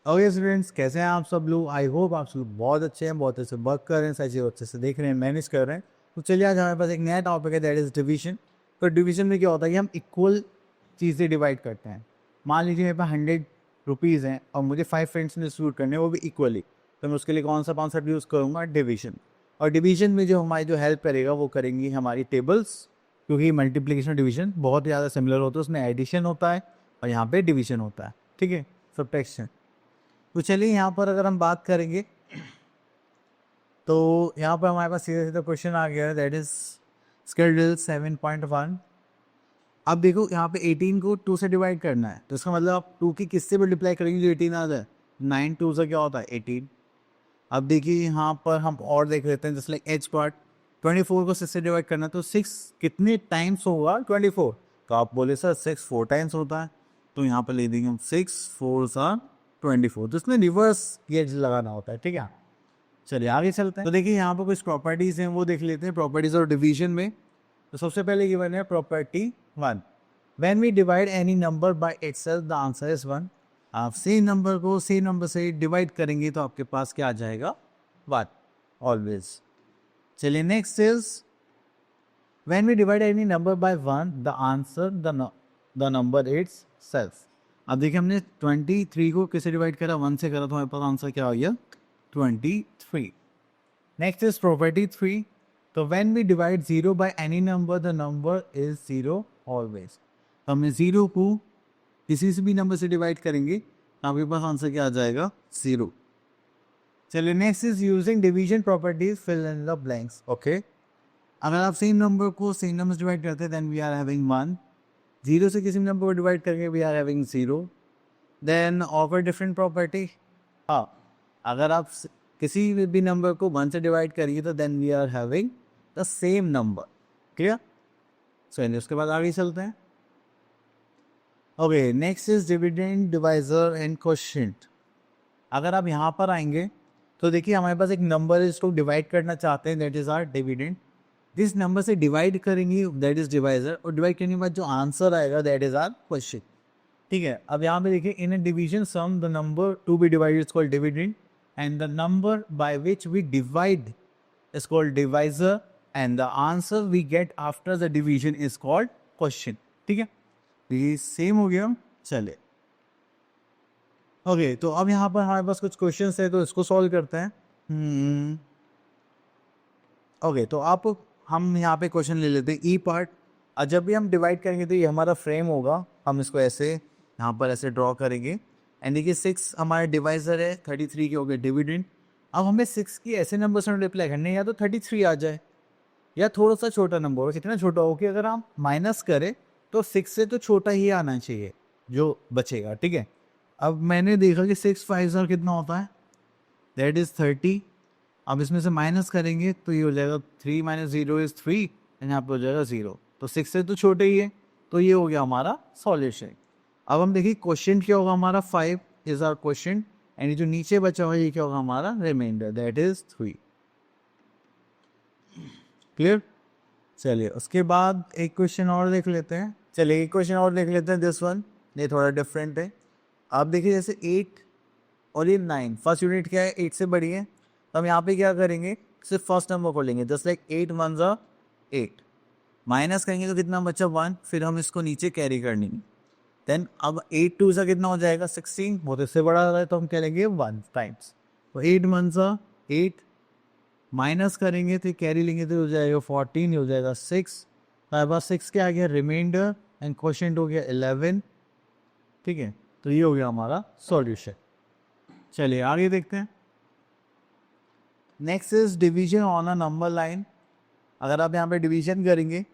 Okay students, कैसे हैं आप सब लोग। आई होप आप सब लोग बहुत अच्छे हैं, बहुत अच्छे से वर्क कर रहे हैं, सारी चीज़ें अच्छे से देख रहे हैं, मैनेज कर रहे हैं। तो चलिए आज हमारे पास एक नया टॉपिक है, दैट इज़ डिवीजन। तो डिवीजन में क्या होता है कि हम इक्वल चीज़ें डिवाइड करते हैं। मान लीजिए मेरे पास 100 रुपीज़ हैं और मुझे 5 फ्रेंड्स ने डिस्ट्रीब्यूट करने हैं, वो भी इक्वली। तो मैं उसके लिए कौन सा कॉन्सेप्ट यूज़ करूँगा, डिवीजन। और डिवीजन में जो हमारी जो हेल्प करेगा वो करेंगी हमारी टेबल्स, क्योंकि मल्टीप्लिकेशन डिवीजन बहुत ज़्यादा सिमिलर होता है। उसमें एडिशन होता है और यहाँ पे डिवीजन होता है, ठीक है, सब्ट्रैक्शन। तो चलिए यहाँ पर अगर हम बात करेंगे तो यहाँ पर हमारे पास सीधा सीधा क्वेश्चन आ गया है, दैट इज स्केड्यूल 7.1। अब देखो यहाँ पे 18 को 2 से डिवाइड करना है, तो इसका मतलब आप 2 की किससे मल्टीप्लाई करेंगे जो 18 आ जाए। 9 2 से क्या होता है 18। अब देखिए यहाँ पर हम और देख लेते हैं, जैसे लाइक एच पार्ट 24 को 6 से डिवाइड करना है, तो 6 कितने टाइम्स होगा 24। तो आप बोले सर 6 4 टाइम्स होता है, तो यहाँ पर ले देंगे हम 6 4 24। तो इसमें रिवर्स गेज लगाना होता है, ठीक है। चलिए आगे चलते हैं। तो देखिए यहाँ पर कुछ प्रॉपर्टीज हैं, वो देख लेते हैं प्रॉपर्टीज और डिवीजन में। तो सबसे पहले गिवन है property 1, when we divide any number by itself the answer is 1। आप सेम नंबर को सेम नंबर से डिवाइड करेंगे तो आपके पास क्या आ जाएगा, 1 ऑलवेज। चलिए next is when we divide any number by 1 the answer the number itself. अब देखिए हमने 23 को किसे डिवाइड करा, 1 से करा, तो हमारे पास आंसर क्या हो गया 23। नेक्स्ट इज प्रॉपर्टी 3, तो when we divide 0 by any number the number is 0 always. तो हमने 0 को किसी से भी नंबर से डिवाइड करेंगे तो आपके पास आंसर क्या आ जाएगा 0। चलिए next is using division properties fill in the blanks. Okay, अगर आप सेम नंबर को सेम नंबर से डिवाइड करते हैं देन वी आर हैविंग 1। 0 से किसी नंबर को डिवाइड करेंगे we are having 0। Then offer different property, हाँ, अगर आप किसी भी नंबर को 1 से डिवाइड करिए तो then we are having the same number. Clear. So उसके बाद आगे चलते हैं। Okay, next is dividend divisor and quotient. अगर आप यहाँ पर आएंगे तो देखिए हमारे पास एक नंबर है, इसको डिवाइड करना चाहते हैं, दैट इज आर डिविडेंड। जिस नंबर से डिवाइड करेंगे दैट इज डिवाइजर, और डिवाइड करने के बाद जो आंसर आएगा दैट इज आर क्वेश्चन, ठीक है। अब यहाँ पे देखिए in a division sum the number to be divided is called dividend and the number by which we divide is called divisor and the answer we get after the division is called quotient, ठीक है। ये same हो गया। चले okay, तो अब यहाँ पर हमारे पास कुछ क्वेश्चंस है तो इसको सॉल्व करते हैं। ओके, तो आप हम यहाँ पे क्वेश्चन ले लेते हैं ई पार्ट। और जब भी हम डिवाइड करेंगे तो ये हमारा फ्रेम होगा, हम इसको ऐसे यहाँ पर ऐसे ड्रॉ करेंगे। एंड देखिए 6 हमारा डिवाइजर है, 33 के हो गए डिविडेंड। अब हमें 6 की ऐसे नंबर से मल्टीप्लाई करने, या तो 33 आ जाए या थोड़ा सा छोटा नंबर हो। कितना छोटा हो कि अगर हम माइनस करें तो 6 से तो छोटा ही आना चाहिए जो बचेगा, ठीक है। अब मैंने देखा कि 6 5 कितना होता है, दैट इज 30। अब इसमें से माइनस करेंगे तो ये हो जाएगा 3 माइनस 0 इज 3 एंड यहाँ पे हो जाएगा 0। तो 6 से तो छोटे ही है, तो ये हो गया हमारा सॉल्यूशन। अब हम देखिए क्वेश्चन क्या होगा हमारा, 5 इज आवर क्वेश्चन एंड जो नीचे बचा हुआ ये क्या होगा हमारा रिमाइंडर, दैट इज 3। क्लियर। चलिए उसके बाद एक क्वेश्चन और देख लेते हैं। चलिए एक क्वेश्चन और देख लेते हैं, दिस वन, ये थोड़ा डिफरेंट है। आप देखिए जैसे 8 और ये 9, फर्स्ट यूनिट क्या है 8 से बड़ी है, तो हम यहाँ पे क्या करेंगे, सिर्फ फर्स्ट नंबर को लेंगे, जस्ट लाइक 8 1 ज़ा 8, माइनस करेंगे तो कितना बचा 1, फिर हम इसको नीचे कैरी कर लेंगे। देन अब 8 2 सा कितना हो जाएगा 16, बहुत इससे बड़ा है तो हम कह लेंगे 1 टाइम्स। तो 8 1 ज़ा 8, माइनस करेंगे तो कैरी लेंगे तो हो जाएगा 14, हो जाएगा 6। हमारे पास 6 के आ गया रिमाइंडर एंड क्वेश्चन हो गया 11, ठीक है। तो ये हो गया हमारा सॉल्यूशन। चलिए आगे देखते हैं। Next is division on a number line. अगर आप यहाँ पे डिवीजन करेंगे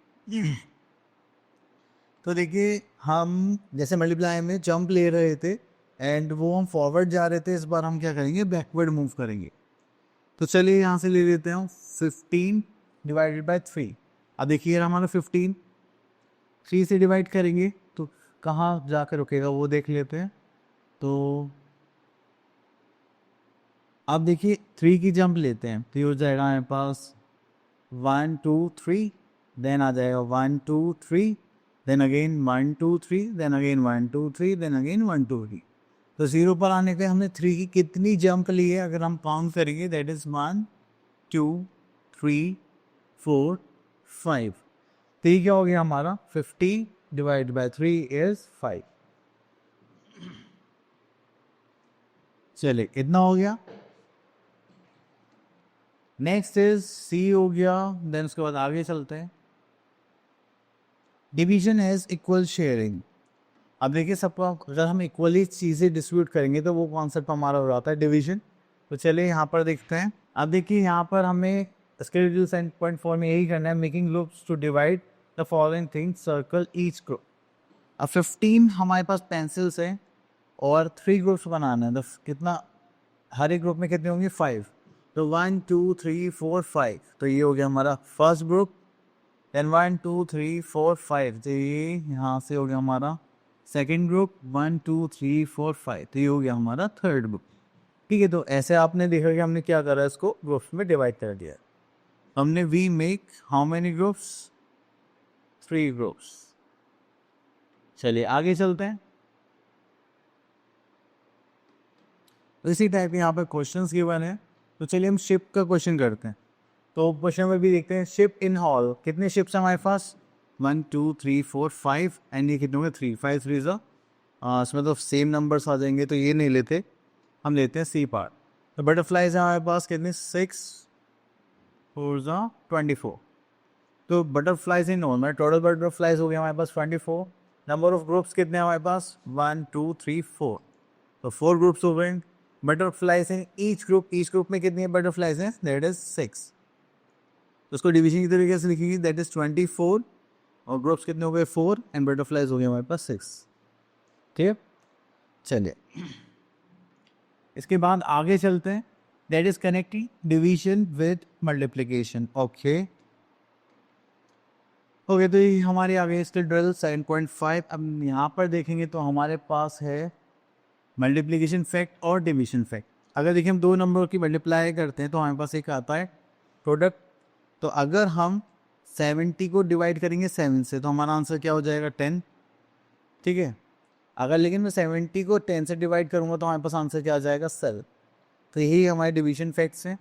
तो देखिए हम जैसे मल्टीप्लाई में जंप ले रहे थे एंड वो हम फॉरवर्ड जा रहे थे, इस बार हम क्या करेंगे बैकवर्ड मूव करेंगे। तो चलिए यहाँ से ले लेते हैं 15 डिवाइडेड बाय 3। अब देखिए हमारा 15 3 से डिवाइड करेंगे तो कहाँ जाकर रुकेगा वो देख लेते हैं। तो अब देखिए 3 की जंप लेते हैं तो ये हो जाएगा हमारे पास 1 2 3, देन आ जाएगा 1 2 3, then again 1 2 3, then again 1 2 3, then again 1 2 3। तो 0 पर आने के हमने 3 की कितनी जंप ली है, अगर हम काउंट करेंगे दैट इज 1 2 3 4 5। तो ये क्या हो गया हमारा 50 डिवाइड बाय 3 इज 5। चलिए इतना हो गया। नेक्स्ट इज सी हो गया। देन उसके बाद आगे चलते हैं। Division is equal sharing. अब देखिए सबको, अगर हम इक्वली चीज़ें डिस्ट्रीब्यूट करेंगे तो वो कॉन्सेप्ट हमारा हो जाता है डिवीजन। तो चलिए यहाँ पर देखते हैं। अब देखिए यहाँ पर हमें स्केल साइन पॉइंट फॉर में यही करना है, making groups to divide the following things, circle each group. अब 15 हमारे पास पेंसिल्स हैं और 3 ग्रुप्स बनाना है। तो कितना, हर एक ग्रुप में कितने होंगे 5। तो 1 2 3 4 5। तो ये हो गया हमारा फर्स्ट ग्रुप। देन 1 2 3 4 5। तो ये यहाँ से हो गया हमारा सेकेंड ग्रुप। 1 2 3 4 5। तो ये हो गया हमारा थर्ड ग्रुप। ठीक है, तो ऐसे आपने देखा कि हमने क्या करा है, इसको ग्रुप्स में डिवाइड कर दिया। हमने we make how many groups, 3 groups. चलिए आगे चलते हैं। तो इसी टाइप के यहाँ पे क्वेश्चंस गिवन है। तो चलिए हम शिप का क्वेश्चन करते हैं। तो क्वेश्चन में भी देखते हैं, शिप इन हॉल, कितने शिप्स हैं हमारे पास 1 2 3 4 5। एंड ये कितने होंगे 3 5 3 इसमें तो सेम नंबर्स आ जाएंगे, तो ये नहीं लेते, हम लेते हैं सी पार्ट। तो बटरफ्लाइज हैं हमारे पास कितने 6 4 24। तो बटरफ्लाइज इन ऑल में टोटल बटरफ्लाइज हो गया हमारे पास 24। नंबर ऑफ ग्रुप्स कितने हैं हमारे पास 1 2 3 4। तो 4 ग्रुप्स हो गए। बटरफ्लाइज इन ईच ग्रुप में कितनी बटरफ्लाइज हैं, दैट इज 6। तो उसको डिवीजन की तरीके से लिखेंगे, दैट इज 24। और ग्रुप्स कितने हो गए 4 एंड बटरफ्लाइज हो गए हमारे पास 6। ठीक है, चलिए इसके बाद आगे चलते हैं। That is connecting division with multiplication. Okay okay, तो ये हमारे आगे इसके ड्रिल 7.5। अब यहाँ पर देखेंगे तो हमारे पास है मल्टीप्लीकेशन फैक्ट और डिवीजन फैक्ट। अगर देखिए हम दो नंबर की मल्टीप्लाई करते हैं तो हमारे पास एक आता है प्रोडक्ट। तो अगर हम 70 को डिवाइड करेंगे 7 से तो हमारा आंसर क्या हो जाएगा 10। ठीक है, अगर लेकिन मैं 70 को 10 से डिवाइड करूँगा तो हमारे पास आंसर क्या आ जाएगा 7। तो यही हमारे डिवीजन फैक्ट्स हैं।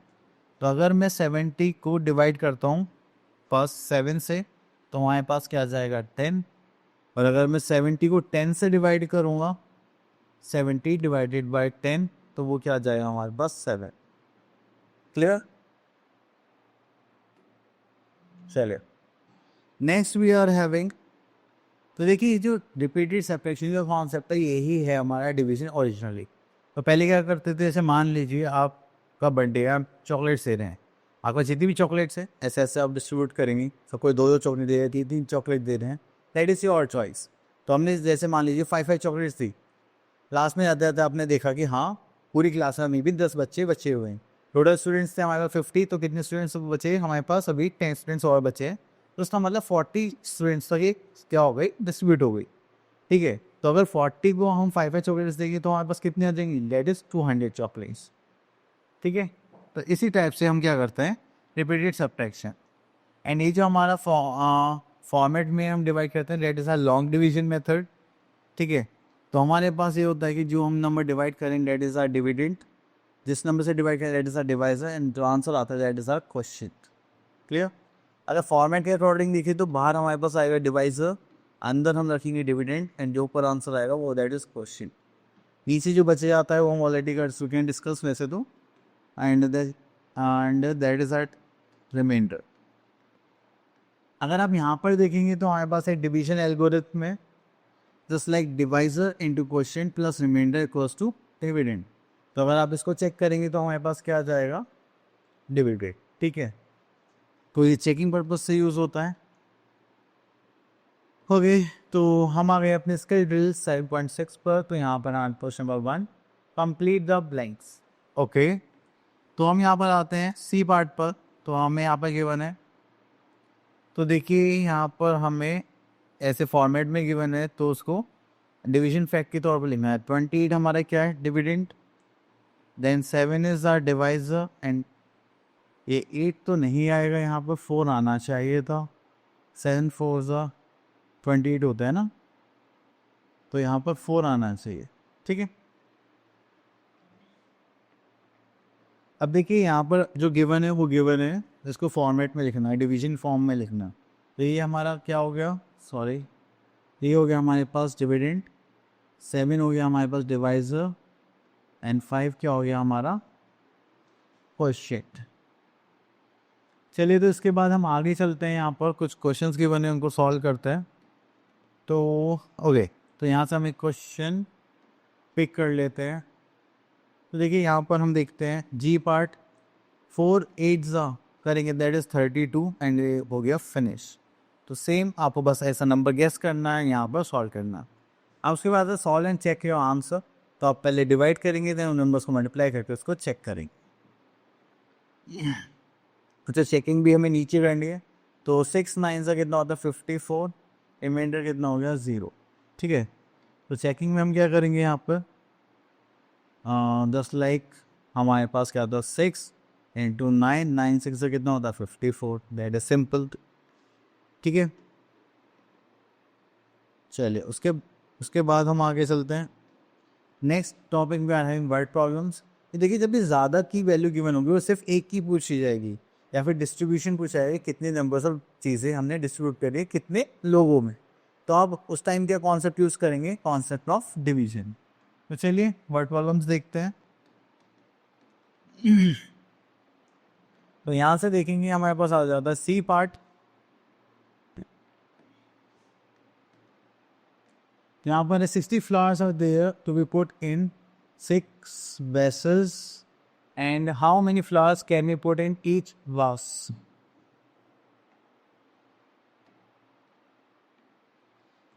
तो अगर मैं 70 को डिवाइड करता हूँ फर्स्ट 7 से तो हमारे पास क्या आ जाएगा 10। और अगर मैं 70 को 10 से डिवाइड करूँगा 70 डिवाइडेड बाय 10 तो वो क्या आ जाएगा हमारे पास 7। क्लियर, चलिए नेक्स्ट वी आर हैविंग। तो देखिए जो रिपीटेड सब्ट्रैक्शन का कॉन्सेप्ट है यही है हमारा डिवीजन ओरिजिनली। तो पहले क्या करते थे, जैसे मान लीजिए आपका बर्थडे है, आप चॉकलेट्स दे रहे हैं, आपका जितनी भी चॉकलेट्स है ऐसे ऐसे आप डिस्ट्रीब्यूट करेंगे। सब कोई 2 2 चॉकलेट दे रहे हैं, 3 3 चॉकलेट दे रहे हैं, दैट इज़ योर चॉइस। तो हमने जैसे मान लीजिए 5 5 चॉकलेट्स दी। क्लास में जाते जाते आपने देखा कि हाँ पूरी क्लास में भी 10 बच्चे हुए हैं। टोटल स्टूडेंट्स थे हमारे पास 50। तो कितने स्टूडेंट्स बचे हमारे पास, अभी 10 स्टूडेंट्स और बचे हैं। तो उसका मतलब 40 स्टूडेंट्स तक ये क्या हो गई, डिस्ट्रीब्यूट हो गई। ठीक है, तो अगर 40 को हम 5 5 चॉकलेट्स देंगे तो हमारे पास कितने आ जाएंगे, दैट इज 200 चॉकलेट्स। ठीक है, तो इसी टाइप से हम क्या करते हैं, रिपीटेड सब्ट्रैक्शन। एंड ये जो हमारा फॉर्मेट में हम डिवाइड करते हैं that is a long division method. ठीक है, तो हमारे पास ये होता है कि जो हम नंबर डिवाइड करें दैट इज आर डिविडेंड, जिस नंबर से डिवाइड करें that is our divisor, and जो आंसर आता है that is our question. Clear, अगर फॉर्मेट के अकॉर्डिंग देखिए तो बाहर हमारे पास आएगा डिवाइजर, अंदर हम रखेंगे डिविडेंड, एंड जो ऊपर आंसर आएगा वो दैट इज क्वेश्चन। नीचे जो बचे जाता है वो हम ऑलरेडी कर चुके हैं डिस्कस वैसे तो। And that is our reminder. अगर आप यहाँ पर देखेंगे तो हमारे पास एक डिवीजन एल्गोरिथम में just like divisor into question plus reminder equals to dividend. तो अगर आप इसको चेक करेंगे तो हमारे पास क्या आ जाएगा, डिविडेंड। ठीक है, तो ये चेकिंग पर्पज से यूज होता है। ओके, तो हम आ गए अपने स्किल ड्रिल 7.6 पर। तो यहाँ पर question number 1, complete the blanks. Okay, तो हम यहाँ पर आते हैं सी पार्ट पर। तो हमें यहाँ पर गिवन है, तो देखिए यहाँ पर हमें ऐसे फॉर्मेट में गिवन है तो उसको डिवीजन फैक्ट के तौर पर लिखना है। 28 हमारा क्या है, dividend. Then 7 is our divisor, and ये 8 तो नहीं आएगा, यहाँ पर 4 आना चाहिए था। 7 4 28 होता है ना, तो यहाँ पर 4 आना चाहिए। ठीक है, अब देखिए यहाँ पर जो गिवन है वो गिवन है, इसको फॉर्मेट में लिखना है, डिवीजन फॉर्म में लिखना है। तो ये हमारा क्या हो गया, सॉरी, ये हो गया हमारे पास डिविडेंड, 7 हो गया हमारे पास डिवाइजर, एंड 5 क्या हो गया हमारा क्वोशिएंट। चलिए तो इसके बाद हम आगे चलते हैं, यहाँ पर कुछ क्वेश्चंस गिवन है उनको सॉल्व करते हैं। तो ओके, तो यहाँ से हम एक क्वेश्चन पिक कर लेते हैं। तो देखिए यहाँ पर हम देखते हैं जी पार्ट 4 8 करेंगे, दैट इज 32 एंड ये हो गया फिनिश। तो सेम आपको बस ऐसा नंबर गेस करना है, यहाँ पर सॉल्व करना है। अब उसके बाद solve and check your answer. तो आप पहले डिवाइड करेंगे, देन उन नंबर्स को मल्टीप्लाई करके उसको चेक करेंगे। अच्छा, चेकिंग भी हमें नीचे करनी है। तो 6 9 का कितना होता है 54, रिमाइंडर कितना हो गया 0। ठीक है, तो चेकिंग में हम क्या करेंगे यहाँ पर, जस्ट लाइक हमारे पास क्या होता है 6 इंटू 9, 9 6 से कितना होता है 54, दैट इज सिंपल। ठीक है, चलिए उसके बाद हम आगे चलते हैं। नेक्स्ट टॉपिक में आ रहे हैं वर्ड प्रॉब्लम्स। देखिए जब भी ज़्यादा की वैल्यू गिवन होगी वो सिर्फ एक की पूछी जाएगी, या फिर डिस्ट्रीब्यूशन पूछा जाएगा, कितने नंबर्स ऑफ चीज़ें हमने डिस्ट्रीब्यूट करी है कितने लोगों में। तो आप उस टाइम क्या कॉन्सेप्ट यूज़ करेंगे, कॉन्सेप्ट ऑफ डिवीजन। तो चलिए वर्ड प्रॉब्लम्स देखते हैं। तो यहाँ से देखेंगे हमारे पास आ जाता है सी पार्ट। यहाँ पर 60 flowers are there to be put in 6 vessels, and how many flowers can we put in each vase?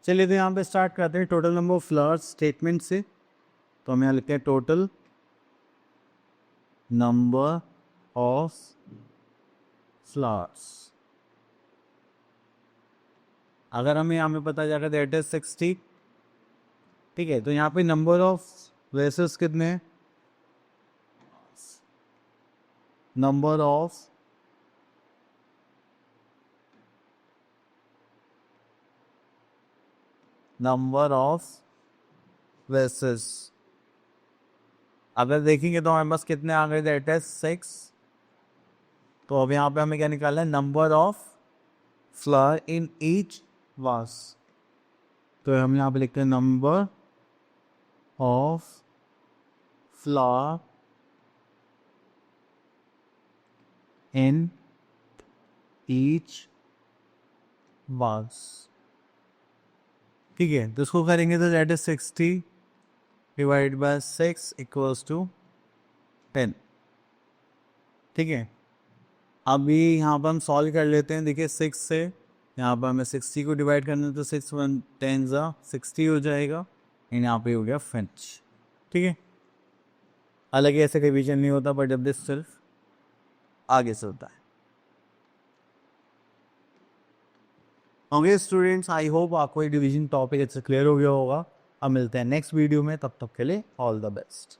चलिए तो यहाँ पे स्टार्ट करते हैं total number of flowers statement से। तो हम यहाँ लिखते हैं टोटल नंबर ऑफ फ्लावर्स। अगर हमें यहाँ पे पता जाएगा दैट इज 60। ठीक है, तो यहाँ पे नंबर ऑफ वेसेस कितने हैं, नंबर ऑफ वेसेस अगर देखेंगे तो हमारे पास कितने आ गए, दैट इज 6। तो अब यहाँ पे हमें क्या निकालना है, number of flower in each vase. तो हम यहाँ पे लिखते हैं number of flower in each vase. ठीक है, तो इसको करेंगे तो that is 60 divide by 6 equals to 10। ठीक है, अभी यहाँ पर हम सॉल्व कर लेते हैं। देखिए 6 से यहाँ पर हमें 60 को डिवाइड करना है, तो 6 1 10 60 हो जाएगा, एंड यहाँ पे हो गया फिनिश। ठीक है, हालांकि ऐसे कोई विजन नहीं होता, बट जब दिस सिर्फ आगे चलता है। ओके स्टूडेंट्स, आई होप आपको ये डिवीजन टॉपिक अच्छे क्लियर हो गया होगा। अब मिलते हैं नेक्स्ट वीडियो में, तब तक के लिए ऑल द बेस्ट।